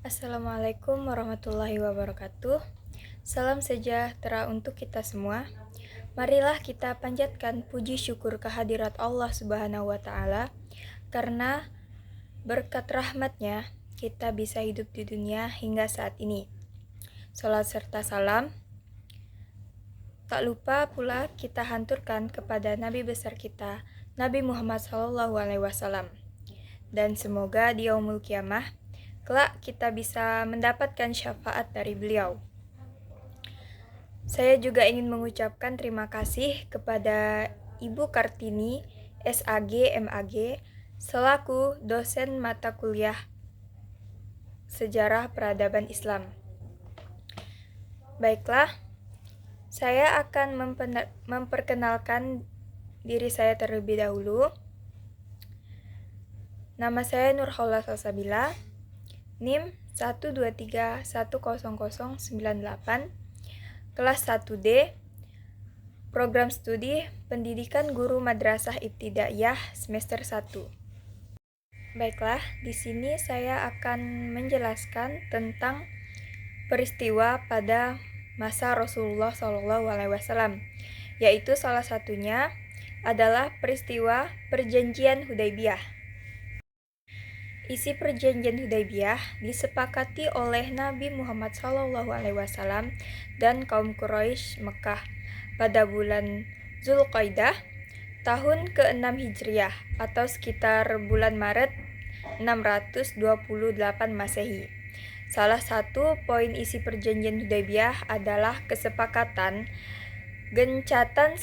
Assalamualaikum warahmatullahi wabarakatuh. Salam sejahtera untuk kita semua. Marilah kita panjatkan puji syukur kehadirat Allah Subhanahu wa Ta'ala, karena berkat rahmat-Nya kita bisa hidup di dunia hingga saat ini. Salat serta salam tak lupa pula kita hanturkan kepada Nabi besar kita, Nabi Muhammad SAW. Dan semoga di yaumul kiamah kelak kita bisa mendapatkan syafaat dari beliau. Saya juga ingin mengucapkan terima kasih kepada Ibu Kartini, SAG, MAG, selaku dosen mata kuliah Sejarah Peradaban Islam. Baiklah, saya akan memperkenalkan diri saya terlebih dahulu. Nama saya Nurhaula Salsabila, NIM 123100098, kelas 1D, Program Studi Pendidikan Guru Madrasah Ibtidaiyah semester 1. Baiklah, di sini saya akan menjelaskan tentang peristiwa pada masa Rasulullah SAW, yaitu salah satunya adalah peristiwa Perjanjian Hudaybiyah. Isi Perjanjian Hudaybiyah disepakati oleh Nabi Muhammad SAW dan kaum Quraisy Mekah pada bulan Zulqaidah tahun ke-6 Hijriah atau sekitar bulan Maret 628 Masehi. Salah satu poin isi Perjanjian Hudaybiyah adalah kesepakatan gencatan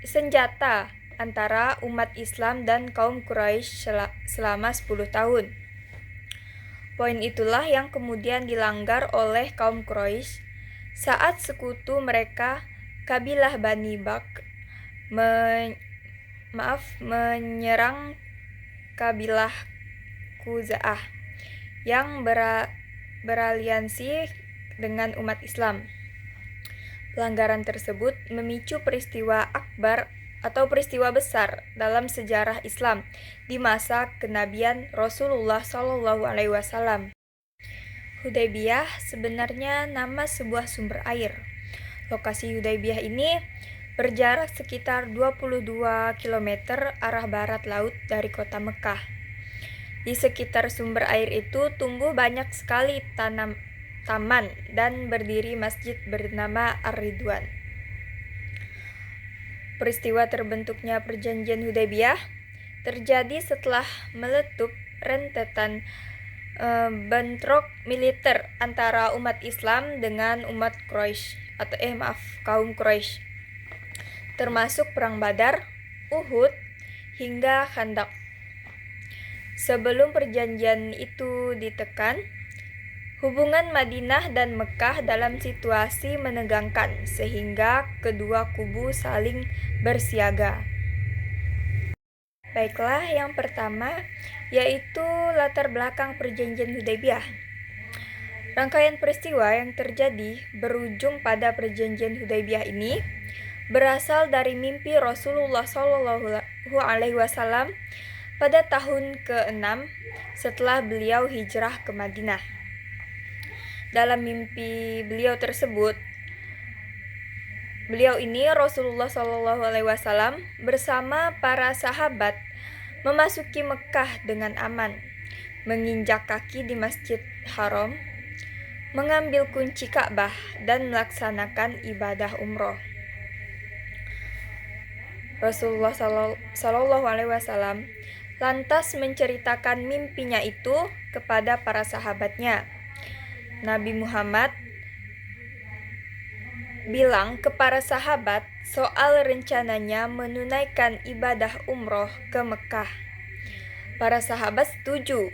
senjata antara umat Islam dan kaum Quraisy selama 10 tahun. Poin itulah yang kemudian dilanggar oleh kaum Quraisy saat sekutu mereka, kabilah Bani Bakr, menyerang kabilah Khuza'ah yang beraliansi dengan umat Islam. Pelanggaran tersebut memicu peristiwa akbar atau peristiwa besar dalam sejarah Islam di masa kenabian Rasulullah SAW. Hudaybiyah sebenarnya nama sebuah sumber air. Lokasi Hudaybiyah ini berjarak sekitar 22 km arah barat laut dari kota Mekah. Di sekitar sumber air itu tumbuh banyak sekali taman dan berdiri masjid bernama Ar-Ridwan. Peristiwa terbentuknya Perjanjian Hudaybiyah terjadi setelah meletup rentetan bentrok militer antara umat Islam dengan umat kaum Quraisy, termasuk perang Badar, Uhud, hingga Khandaq. Sebelum perjanjian itu ditekan, hubungan Madinah dan Mekah dalam situasi menegangkan sehingga kedua kubu saling bersiaga. Baiklah, yang pertama yaitu latar belakang Perjanjian Hudaybiyah. Rangkaian peristiwa yang terjadi berujung pada Perjanjian Hudaybiyah ini berasal dari mimpi Rasulullah SAW pada tahun ke-6 setelah beliau hijrah ke Madinah. Dalam mimpi beliau tersebut, Rasulullah SAW bersama para sahabat memasuki Mekah dengan aman, menginjak kaki di Masjid Haram, mengambil kunci Ka'bah dan melaksanakan ibadah umroh. Rasulullah SAW lantas menceritakan mimpinya itu kepada para sahabatnya. Nabi Muhammad bilang ke para sahabat soal rencananya menunaikan ibadah umroh ke Mekah. Para sahabat setuju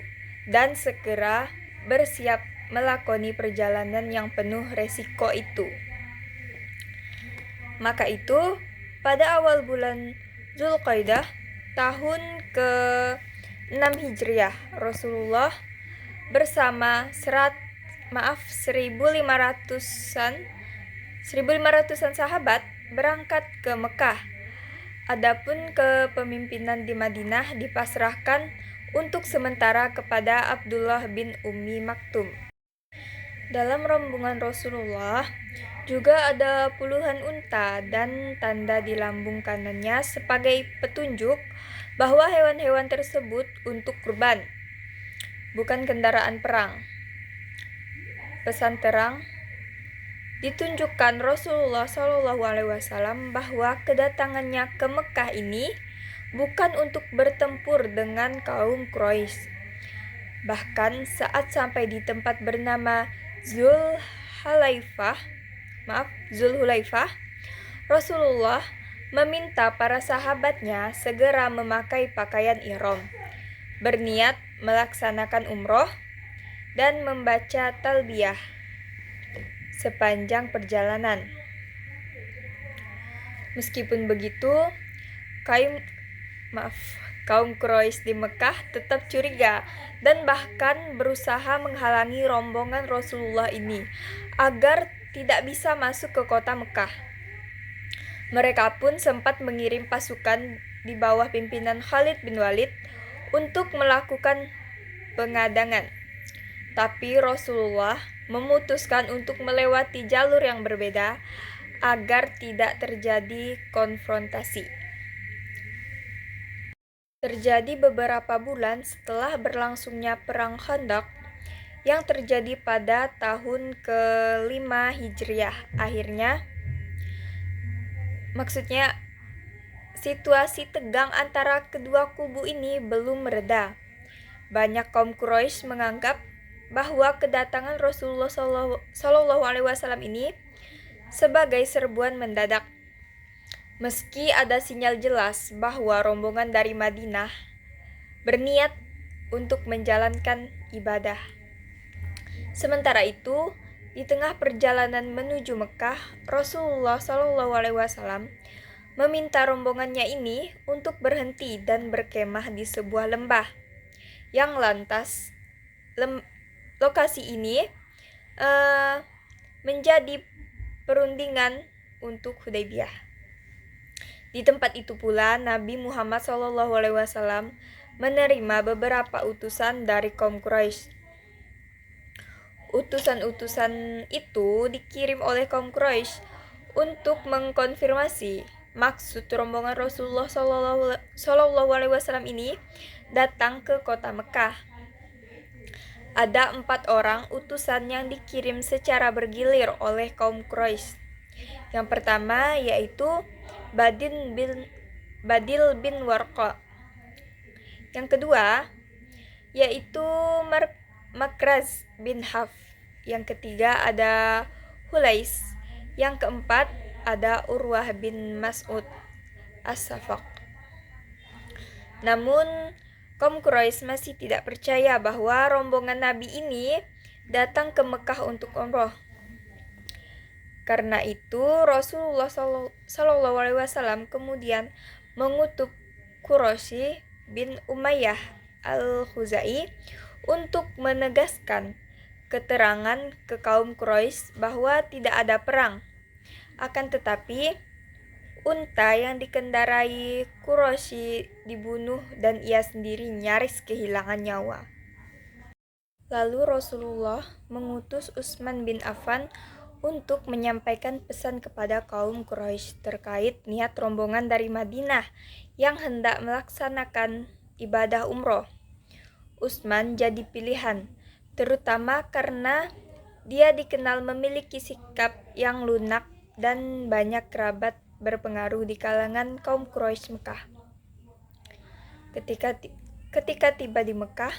dan segera bersiap melakoni perjalanan yang penuh resiko itu. Maka itu, pada awal bulan Zulqaidah tahun ke-6 Hijriah, Rasulullah bersama 1.500-an sahabat berangkat ke Mekah. Adapun kepemimpinan di Madinah dipasrahkan untuk sementara kepada Abdullah bin Ummi Maktum. Dalam rombongan Rasulullah juga ada puluhan unta dan tanda di lambung kanannya sebagai petunjuk bahwa hewan-hewan tersebut untuk kurban, bukan kendaraan perang. Pesan terang ditunjukkan Rasulullah SAW bahwa kedatangannya ke Mekah ini bukan untuk bertempur dengan kaum Quraisy. Bahkan saat sampai di tempat bernama Zulhulaifah, Rasulullah meminta para sahabatnya segera memakai pakaian ihram, berniat melaksanakan umroh dan membaca talbiyah sepanjang perjalanan. Meskipun begitu, kaum Quraisy di Mekah tetap curiga dan bahkan berusaha menghalangi rombongan Rasulullah ini agar tidak bisa masuk ke kota Mekah. Mereka pun sempat mengirim pasukan di bawah pimpinan Khalid bin Walid untuk melakukan pengadangan. Tapi Rasulullah memutuskan untuk melewati jalur yang berbeda agar tidak terjadi konfrontasi. Terjadi beberapa bulan setelah berlangsungnya Perang Khandaq yang terjadi pada tahun ke-5 Hijriah. Maksudnya situasi tegang antara kedua kubu ini belum mereda. Banyak kaum Quraisy menganggap bahwa kedatangan Rasulullah SAW ini sebagai serbuan mendadak. Meski ada sinyal jelas bahwa rombongan dari Madinah berniat untuk menjalankan ibadah. Sementara itu, di tengah perjalanan menuju Mekah, Rasulullah SAW meminta rombongannya ini untuk berhenti dan berkemah di sebuah lembah. Yang lantas, lokasi ini menjadi perundingan untuk Hudaybiyah. Di tempat itu pula Nabi Muhammad SAW menerima beberapa utusan dari kaum Quraisy. Utusan-utusan itu dikirim oleh kaum Quraisy untuk mengkonfirmasi maksud rombongan Rasulullah SAW ini datang ke kota Mekah. Ada 4 orang utusan yang dikirim secara bergilir oleh kaum Quraisy. Yang pertama yaitu Badil bin Warqa. Yang kedua yaitu Makraz bin Haf. Yang ketiga ada Hulais. Yang keempat ada Urwah bin Mas'ud As-Safaq. Namun kaum Quraisy masih tidak percaya bahwa rombongan Nabi ini datang ke Mekah untuk umroh. Karena itu Rasulullah SAW kemudian mengutus Quraisy bin Umayyah al-Khuzai untuk menegaskan keterangan ke kaum Quraisy bahwa tidak ada perang. Akan tetapi unta yang dikendarai Quraisy dibunuh dan ia sendiri nyaris kehilangan nyawa. Lalu Rasulullah mengutus Utsman bin Affan untuk menyampaikan pesan kepada kaum Quraisy terkait niat rombongan dari Madinah yang hendak melaksanakan ibadah umroh. Utsman jadi pilihan, terutama karena dia dikenal memiliki sikap yang lunak dan banyak kerabat berpengaruh di kalangan kaum Quraisy Mekah. Ketika tiba di Mekah,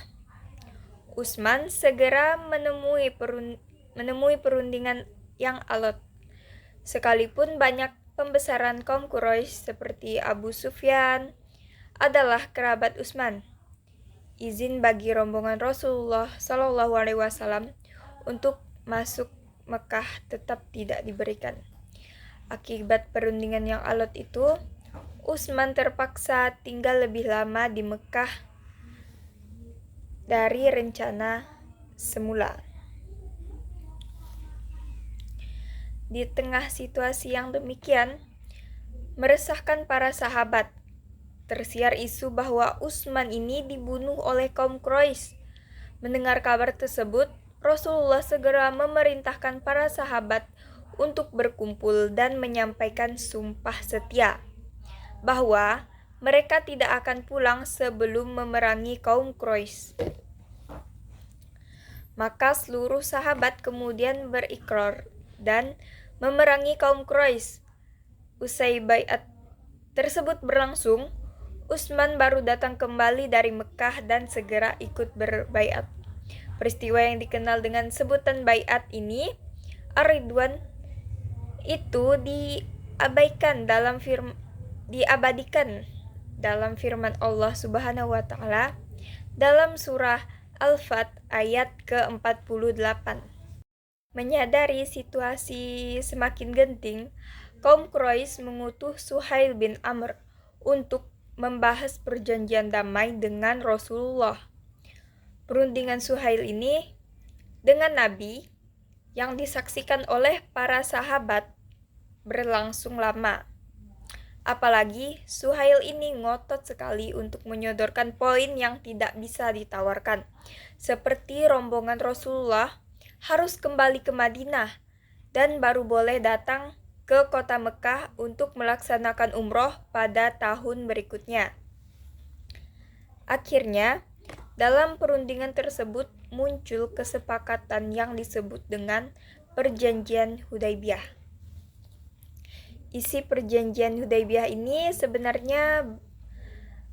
Utsman segera menemui perundingan yang alot. Sekalipun banyak pembesaran kaum Quraisy seperti Abu Sufyan adalah kerabat Utsman, izin bagi rombongan Rasulullah SAW untuk masuk Mekah tetap tidak diberikan. Akibat perundingan yang alot itu, Utsman terpaksa tinggal lebih lama di Mekah dari rencana semula. Di tengah situasi yang demikian meresahkan para sahabat, tersiar isu bahwa Utsman ini dibunuh oleh kaum Quraisy. Mendengar kabar tersebut, Rasulullah segera memerintahkan para sahabat untuk berkumpul dan menyampaikan sumpah setia bahwa mereka tidak akan pulang sebelum memerangi kaum Quraisy. Maka seluruh sahabat kemudian berikrar dan memerangi kaum Quraisy. Usai baiat tersebut berlangsung, Utsman baru datang kembali dari Mekah dan segera ikut berbaiat. Peristiwa yang dikenal dengan sebutan baiat ini, Ar-Ridwan, itu diabadikan dalam firman Allah Subhanahu wa taala dalam surah Al-Fat ayat ke-48. Menyadari situasi semakin genting, kaum Quraisy mengutus Suhail bin Amr untuk membahas perjanjian damai dengan Rasulullah. Perundingan Suhail ini dengan Nabi yang disaksikan oleh para sahabat berlangsung lama. Apalagi Suhail ini ngotot sekali untuk menyodorkan poin yang tidak bisa ditawarkan, seperti rombongan Rasulullah harus kembali ke Madinah dan baru boleh datang ke kota Mekah untuk melaksanakan umroh pada tahun berikutnya. Akhirnya, dalam perundingan tersebut muncul kesepakatan yang disebut dengan Perjanjian Hudaybiyah. Isi Perjanjian Hudaybiyah ini sebenarnya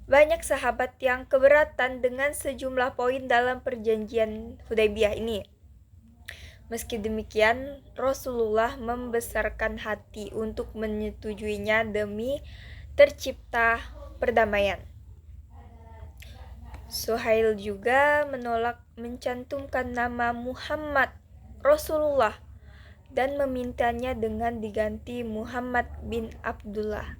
banyak sahabat yang keberatan dengan sejumlah poin dalam Perjanjian Hudaybiyah ini. Meski demikian, Rasulullah membesarkan hati untuk menyetujuinya demi tercipta perdamaian. Suhail juga menolak mencantumkan nama Muhammad Rasulullah dan memintanya dengan diganti Muhammad bin Abdullah.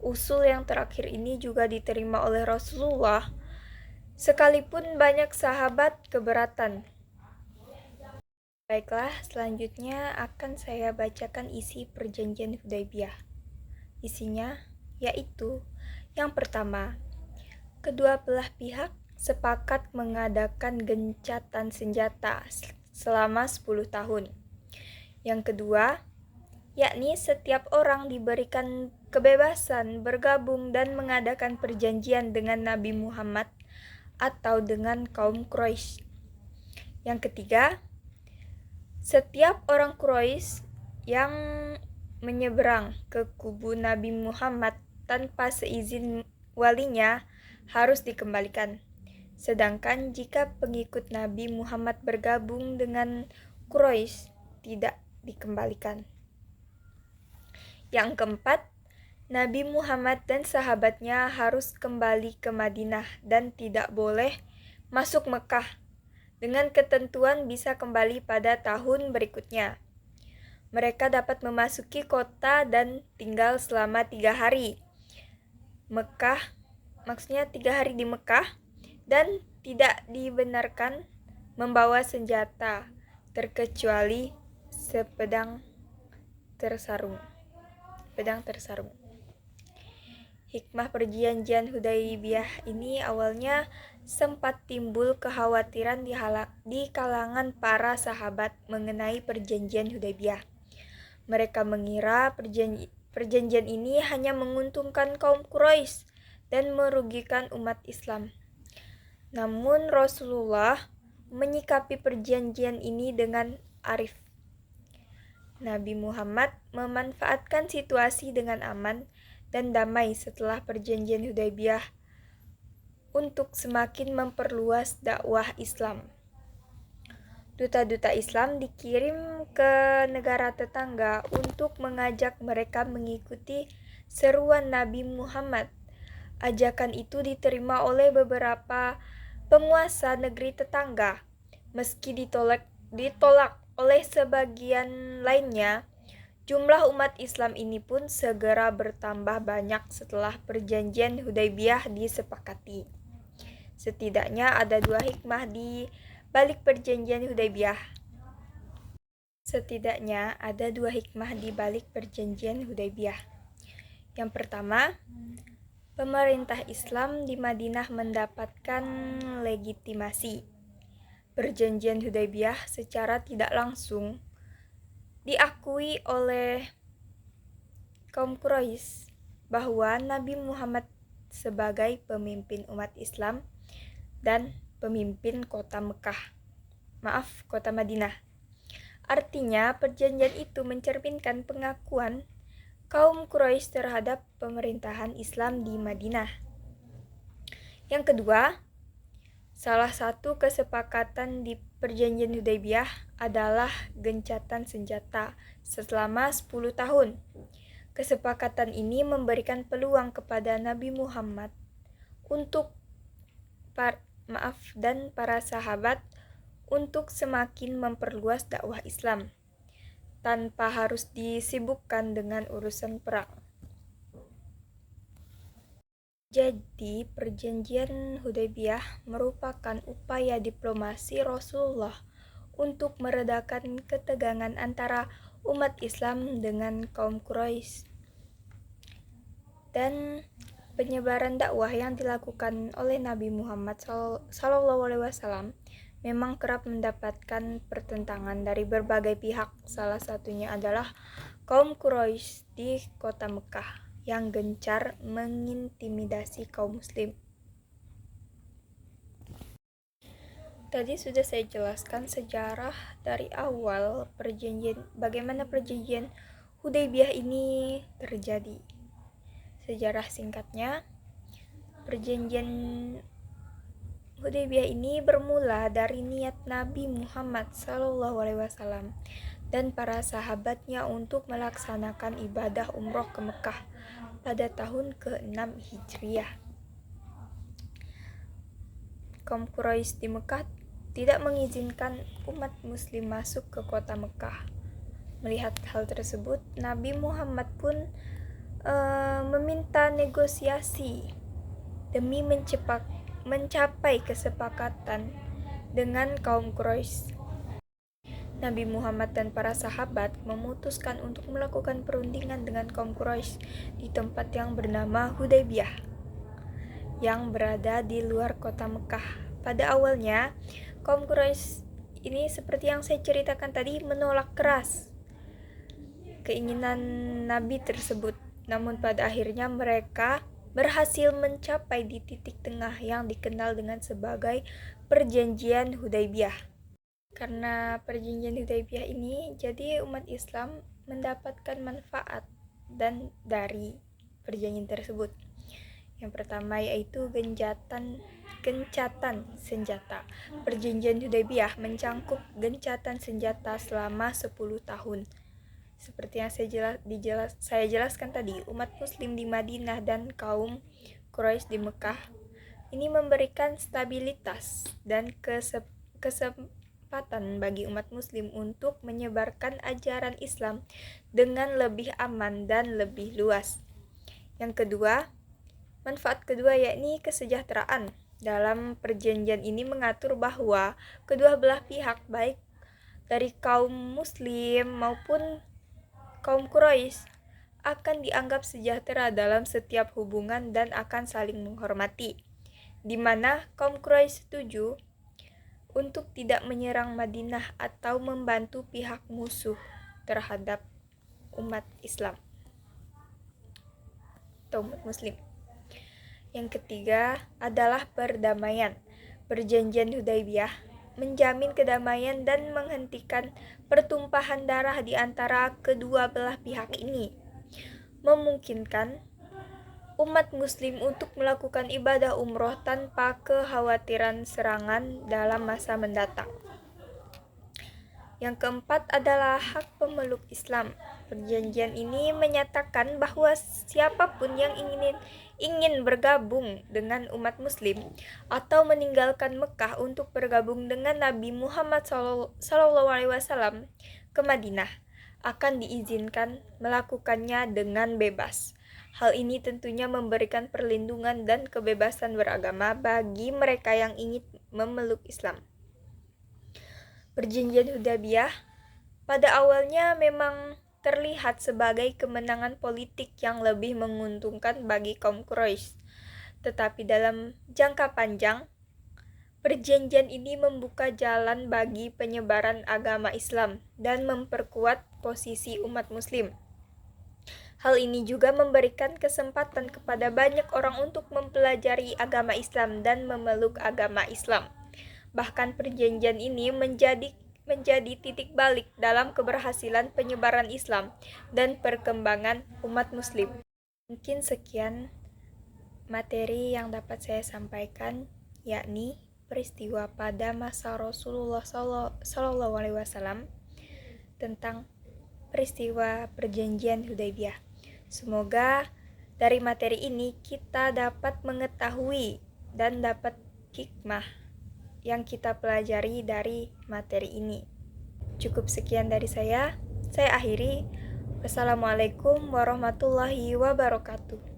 Usul yang terakhir ini juga diterima oleh Rasulullah, sekalipun banyak sahabat keberatan. Baiklah, selanjutnya akan saya bacakan isi Perjanjian Hudaybiyah. Isinya yaitu, yang pertama, kedua belah pihak sepakat mengadakan gencatan senjata selama 10 tahun. Yang kedua, yakni setiap orang diberikan kebebasan bergabung dan mengadakan perjanjian dengan Nabi Muhammad atau dengan kaum Quraisy. Yang ketiga, setiap orang Quraisy yang menyeberang ke kubu Nabi Muhammad tanpa seizin walinya harus dikembalikan. Sedangkan jika pengikut Nabi Muhammad bergabung dengan Quraisy, tidak dikembalikan. Yang keempat, Nabi Muhammad dan sahabatnya harus kembali ke Madinah dan tidak boleh masuk Mekah. Dengan ketentuan bisa kembali pada tahun berikutnya. Mereka dapat memasuki kota dan tinggal selama 3 hari. Maksudnya 3 hari di Mekah, dan tidak dibenarkan membawa senjata terkecuali pedang tersarung. Hikmah Perjanjian Hudaybiyah ini awalnya sempat timbul kekhawatiran di kalangan para sahabat mengenai Perjanjian Hudaybiyah. Mereka mengira perjanjian ini hanya menguntungkan kaum Quraisy dan merugikan umat Islam. Namun Rasulullah menyikapi perjanjian ini dengan arif. Nabi Muhammad memanfaatkan situasi dengan aman dan damai setelah Perjanjian Hudaybiyah untuk semakin memperluas dakwah Islam. Duta-duta Islam dikirim ke negara tetangga untuk mengajak mereka mengikuti seruan Nabi Muhammad. Ajakan itu diterima oleh beberapa penguasa negeri tetangga, meski ditolak oleh sebagian lainnya. Jumlah umat Islam ini pun segera bertambah banyak setelah Perjanjian Hudaybiyah disepakati. Setidaknya ada 2 hikmah di balik Perjanjian Hudaybiyah. Yang pertama, pemerintah Islam di Madinah mendapatkan legitimasi. Perjanjian Hudaybiyah secara tidak langsung diakui oleh kaum Quraisy bahwa Nabi Muhammad sebagai pemimpin umat Islam dan pemimpin kota Madinah. Artinya, perjanjian itu mencerminkan pengakuan kaum Quraisy terhadap pemerintahan Islam di Madinah. Yang kedua, salah satu kesepakatan di perjanjian Hudaybiyah adalah gencatan senjata selama 10 tahun. Kesepakatan ini memberikan peluang kepada Nabi Muhammad untuk dan para sahabat untuk semakin memperluas dakwah Islam tanpa harus disibukkan dengan urusan perang. Jadi, perjanjian Hudaybiyah merupakan upaya diplomasi Rasulullah untuk meredakan ketegangan antara umat Islam dengan kaum Quraisy. Dan penyebaran dakwah yang dilakukan oleh Nabi Muhammad SAW memang kerap mendapatkan pertentangan dari berbagai pihak. Salah satunya adalah kaum Quraisy di kota Mekah yang gencar mengintimidasi kaum muslim. Tadi sudah saya jelaskan sejarah dari awal bagaimana perjanjian Hudaybiyah ini terjadi. Sejarah singkatnya, perjanjian Hudaybiyah ini bermula dari niat Nabi Muhammad SAW dan para sahabatnya untuk melaksanakan ibadah umroh ke Mekah pada tahun ke-6 Hijriah. Kaum Quraisy di Mekah tidak mengizinkan umat muslim masuk ke kota Mekah. Melihat hal tersebut, Nabi Muhammad pun meminta negosiasi demi mencapai kesepakatan dengan kaum Quraisy. Nabi Muhammad dan para sahabat memutuskan untuk melakukan perundingan dengan kaum Quraisy di tempat yang bernama Hudaybiyah yang berada di luar kota Mekah. Pada awalnya, kaum Quraisy ini seperti yang saya ceritakan tadi menolak keras keinginan Nabi tersebut. Namun pada akhirnya mereka berhasil mencapai di titik tengah yang dikenal dengan sebagai Perjanjian Hudaybiyah. Karena Perjanjian Hudaybiyah ini, jadi umat Islam mendapatkan manfaat dari perjanjian tersebut. Yang pertama yaitu gencatan senjata. Perjanjian Hudaybiyah mencangkup gencatan senjata selama 10 tahun. Seperti yang saya jelaskan tadi, umat muslim di Madinah dan kaum Quraisy di Mekah ini memberikan stabilitas dan kesempatan bagi umat muslim untuk menyebarkan ajaran Islam dengan lebih aman dan lebih luas. Yang kedua, manfaat kedua yakni kesejahteraan. Dalam perjanjian ini mengatur bahwa kedua belah pihak, baik dari kaum muslim maupun kaum Quraisy, akan dianggap sejahtera dalam setiap hubungan dan akan saling menghormati, di mana kaum Quraisy setuju untuk tidak menyerang Madinah atau membantu pihak musuh terhadap umat Islam atau umat muslim. Yang ketiga adalah perdamaian. Perjanjian Hudaybiyah menjamin kedamaian dan menghentikan pertumpahan darah di antara kedua belah pihak ini, memungkinkan umat muslim untuk melakukan ibadah umroh tanpa kekhawatiran serangan dalam masa mendatang. Yang keempat adalah hak pemeluk Islam. Perjanjian ini menyatakan bahwa siapapun yang ingin bergabung dengan umat muslim atau meninggalkan Mekah untuk bergabung dengan Nabi Muhammad SAW ke Madinah akan diizinkan melakukannya dengan bebas. Hal ini tentunya memberikan perlindungan dan kebebasan beragama bagi mereka yang ingin memeluk Islam. Perjanjian Hudaybiyah pada awalnya memang terlihat sebagai kemenangan politik yang lebih menguntungkan bagi kaum Quraisy. Tetapi dalam jangka panjang, perjanjian ini membuka jalan bagi penyebaran agama Islam dan memperkuat posisi umat Muslim. Hal ini juga memberikan kesempatan kepada banyak orang untuk mempelajari agama Islam dan memeluk agama Islam. Bahkan perjanjian ini menjadi titik balik dalam keberhasilan penyebaran Islam dan perkembangan umat Muslim. Mungkin sekian materi yang dapat saya sampaikan, yakni peristiwa pada masa Rasulullah SAW tentang peristiwa perjanjian Hudaybiyah. Semoga dari materi ini kita dapat mengetahui dan dapat hikmah yang kita pelajari dari materi ini. Cukup sekian dari saya akhiri. Wassalamualaikum warahmatullahi wabarakatuh.